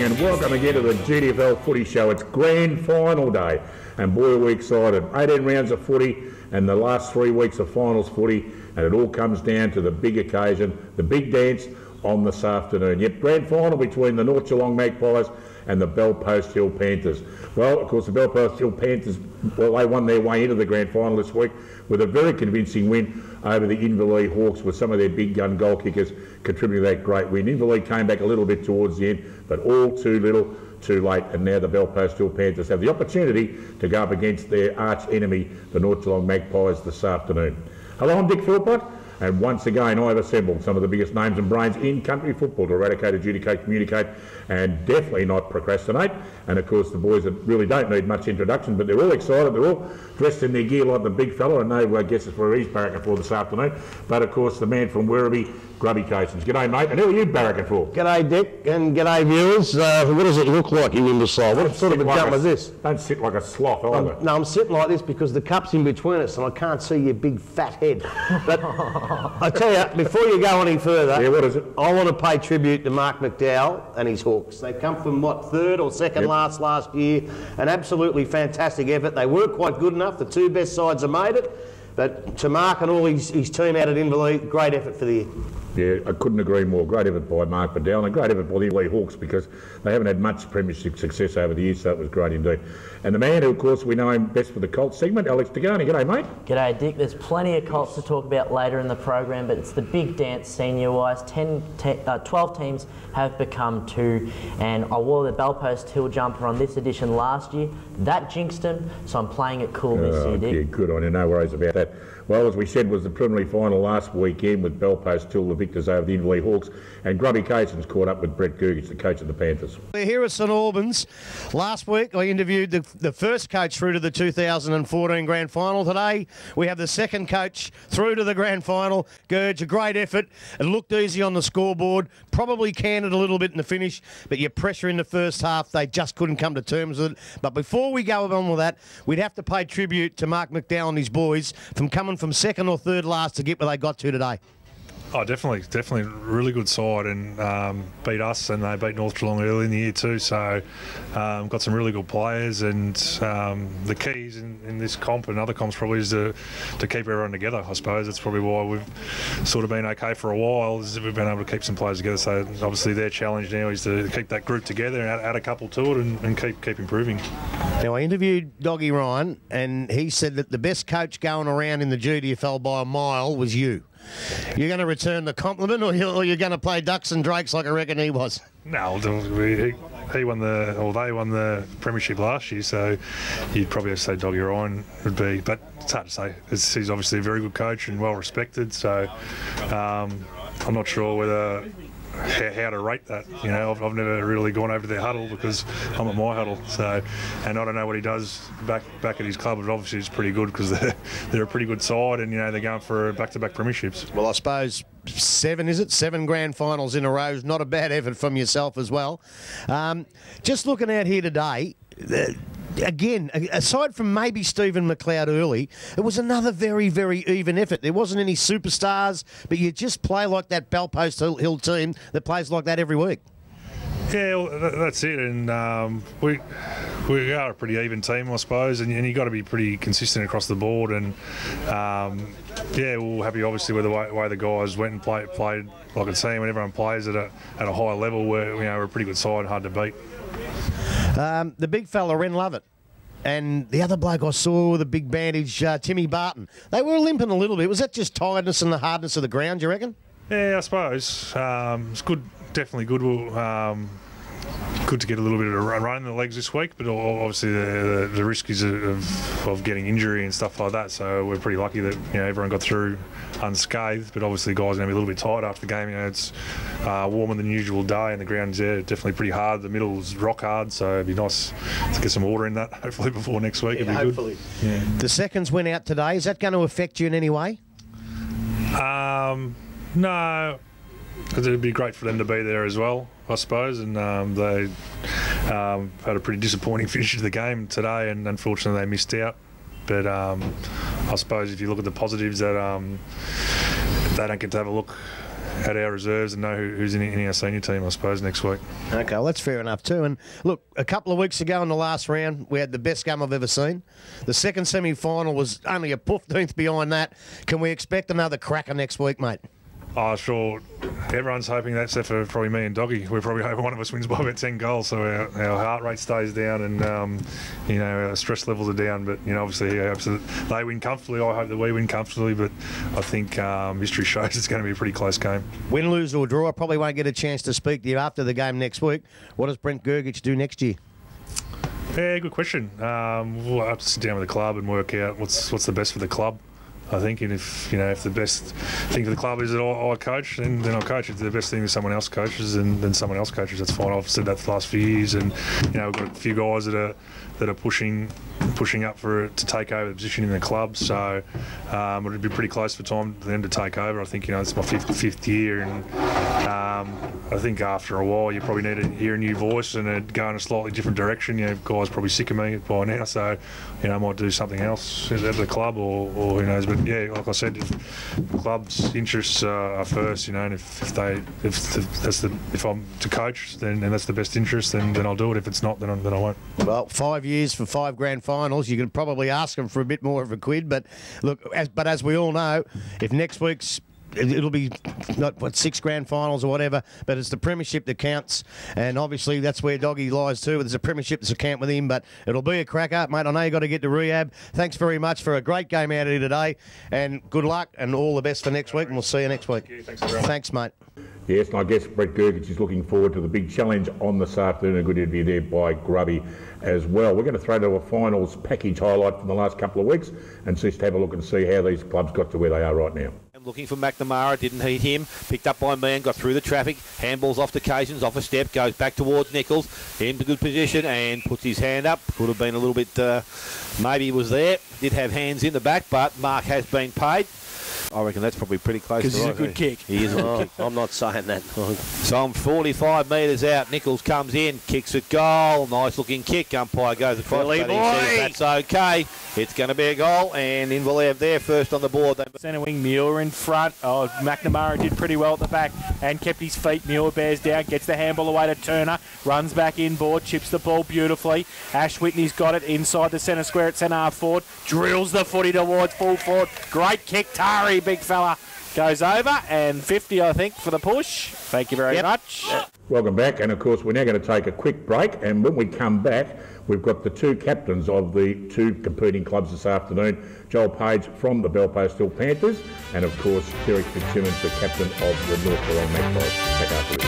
and welcome again to the GDFL footy show. It's grand final day and boy are we excited. 18 rounds of footy and the last 3 weeks of finals footy, and it all comes down to the big occasion, the big dance on this afternoon. Yep, grand final between the North Geelong Magpies and the Belpost Hill Panthers. Well, of course, the Belpost Hill Panthers, well, they won their way into the grand final this week with a very convincing win over the Inverleigh Hawks, with some of their big gun goal kickers contributing to that great win. Inverleigh came back a little bit towards the end, but all too little, too late, and now the Belpost Hill Panthers have the opportunity to go up against their arch enemy, the North Geelong Magpies, this afternoon. Hello, I'm Dick Philpott, and once again I've assembled some of the biggest names and brains in country football to eradicate, adjudicate, communicate, and definitely not procrastinate. And of course the boys that really don't need much introduction, but they're all excited, they're all dressed in their gear like the big fella. I know guesses where he's barracking for this afternoon, but of course the man from Werribee, Grubby Cations. G'day mate, and who are you barracking for? G'day Dick, and g'day viewers. What does it look like, you imbecile? What sort of a jump is this? Don't sit like a sloth either. No, I'm sitting like this because the cup's in between us and I can't see your big fat head. But I tell you, before you go any further, yeah, what is it? I want to pay tribute to Mark McDowell and his Hawks. They come from, what, third or second last year. An absolutely fantastic effort. They weren't quite good enough. The two best sides have made it. But to Mark and all his team out at Inverleigh, great effort for the year. Yeah, I couldn't agree more. Great effort by Mark McDowell and great effort by the Inverleigh Hawks, because they haven't had much premiership success over the years, so it was great indeed. And the man who, of course, we know him best for the Colts segment, Alex Tigani. G'day, mate. G'day, Dick. There's plenty of Colts to talk about later in the program, but it's the big dance senior-wise. 12 teams have become 2, and I wore the Belpost Hill jumper on this edition last year. That jinxed them, so I'm playing it cool this year, Dick. Yeah, good on you. No worries about that. Well, as we said, was the preliminary final last weekend with Belpost Hill the victors over the Inverleigh Hawks, and Grubby Cations caught up with Brett Gugich, the coach of the Panthers. We're here at St Albans. Last week I interviewed the first coach through to the 2014 grand final. Today we have the second coach through to the grand final. Gurge, a great effort. It looked easy on the scoreboard, probably canned it a little bit in the finish, but your pressure in the first half, they just couldn't come to terms with it. But before we go on with that, we'd have to pay tribute to Mark McDowell and his boys from coming from second or third last to get where they got to today. Oh, definitely really good side, and beat us, and they beat North Geelong early in the year too. So got some really good players, and the keys in this comp and other comps probably is to keep everyone together. I suppose that's probably why we've sort of been okay for a while, is that we've been able to keep some players together. So obviously their challenge now is to keep that group together and add a couple to it, and keep improving. Now I interviewed Doggy Ryan, and he said that the best coach going around in the GDFL by a mile was you. You're going to return the compliment, or you're going to play ducks and drakes like I reckon he was? No, he won they won the premiership last year, so you'd probably have to say Doggy Ryan would be, but it's hard to say. He's obviously a very good coach and well respected, so I'm not sure whether how to rate that. You know, I've never really gone over to their huddle because I'm at my huddle. So, and I don't know what he does back at his club, but obviously it's pretty good because they're a pretty good side, and you know they're going for back-to-back premierships. Well, I suppose 7 grand finals in a row is not a bad effort from yourself as well. Just looking out here today. Again, aside from maybe Stephen McLeod early, it was another very, very even effort. There wasn't any superstars, but you just play like that Belpost Hill team that plays like that every week. Yeah, well, that's it, and we are a pretty even team, I suppose, and you've got to be pretty consistent across the board. And yeah, we're happy obviously with the way the guys went and played like a team, and everyone plays at a high level. Where we're a pretty good side, hard to beat. The big fella, Ren Lovett, and the other bloke I saw with a big bandage, Timmy Barton. They were limping a little bit. Was that just tiredness and the hardness of the ground, you reckon? Yeah, I suppose. It's good, definitely good. Good to get a little bit of a run in the legs this week, but obviously the risk is of getting injury and stuff like that. So we're pretty lucky that everyone got through unscathed. But obviously the guys are going to be a little bit tired after the game. It's warmer than usual day, and the ground's definitely pretty hard. The middle's rock hard, so it'd be nice to get some water in that. Hopefully before next week, it'd be hopefully. Good. Yeah. The seconds went out today. Is that going to affect you in any way? No. It'd be great for them to be there as well, I suppose, and they had a pretty disappointing finish to the game today, and unfortunately they missed out. But I suppose if you look at the positives, that they don't get to have a look at our reserves and know who's in our senior team, I suppose, next week. Okay, well, that's fair enough too. And look, a couple of weeks ago in the last round, we had the best game I've ever seen. The second semi-final was only a 15th behind that. Can we expect another cracker next week, mate? Oh, sure. Everyone's hoping that, except for probably me and Doggy. We're probably hoping one of us wins by about 10 goals, so our heart rate stays down and, you know, our stress levels are down. But, you know, obviously he hopes that they win comfortably. I hope that we win comfortably, but I think history shows it's going to be a pretty close game. Win, lose or draw, I probably won't get a chance to speak to you after the game next week. What does Brent Gergich do next year? Yeah, good question. We'll have to sit down with the club and work out what's the best for the club. I think, and if the best thing for the club is that I coach, then I'll coach. If the best thing is someone else coaches, then someone else coaches. That's fine. I've said that for the last few years, and you know, we've got a few guys that are pushing up to take over the position in the club. So it'd be pretty close for time for them to take over. I think, you know, it's my fifth year, and I think after a while you probably need to hear a new voice and go in a slightly different direction. You know, guys probably sick of me by now, so you know, I might do something else at the club or who knows. But yeah, like I said, if the club's interests are first, you know, and if I'm to coach, then that's the best interest, then I'll do it. If it's not, then I won't. Well, 5 years for 5 grand finals. You can probably ask them for a bit more of a quid, but look, as we all know, if next week's it'll be not 6 grand finals or whatever, but it's the premiership that counts, and obviously that's where Doggy lies too. There's a premiership that's a count with him, but it'll be a cracker, mate. I know you got to get to rehab. Thanks very much for a great game out of here today, and good luck and all the best for next week, and we'll see you next week. Thanks, mate. Yes, and I guess Brett Gergich is looking forward to the big challenge on this afternoon. A good interview there by Grubby as well. We're going to throw to a finals package highlight from the last couple of weeks and just have a look and see how these clubs got to where they are right now. Looking for McNamara, didn't heat him, picked up by Mann, got through the traffic, handballs off to Cations, off a step, goes back towards Nichols, into good position and puts his hand up. Could have been a little bit, maybe he was there, did have hands in the back, but Mark has been paid. I reckon that's probably pretty close to right. Because he's a good kick. He is a good kick. I'm not saying that. So I'm 45 metres out. Nichols comes in, kicks it goal. Nice looking kick. Umpire goes across, but he says that's okay. It's going to be a goal, and Inverlev there first on the board. Centre wing, Muir in front. Oh, McNamara did pretty well at the back and kept his feet. Muir bears down, gets the handball away to Turner, runs back inboard, chips the ball beautifully. Ash Whitney's got it inside the centre square at centre half forward, drills the footy towards full forward. Great kick, Tari, big fella. Goes over, and 50, I think, for the push. Thank you very much. Welcome back, and of course we're now going to take a quick break, and when we come back we've got the 2 captains of the 2 competing clubs this afternoon. Joel Page from the Belpost Hill Panthers, and of course Derek Fitzsimmons, the captain of the North Geelong Magpies. Back after this.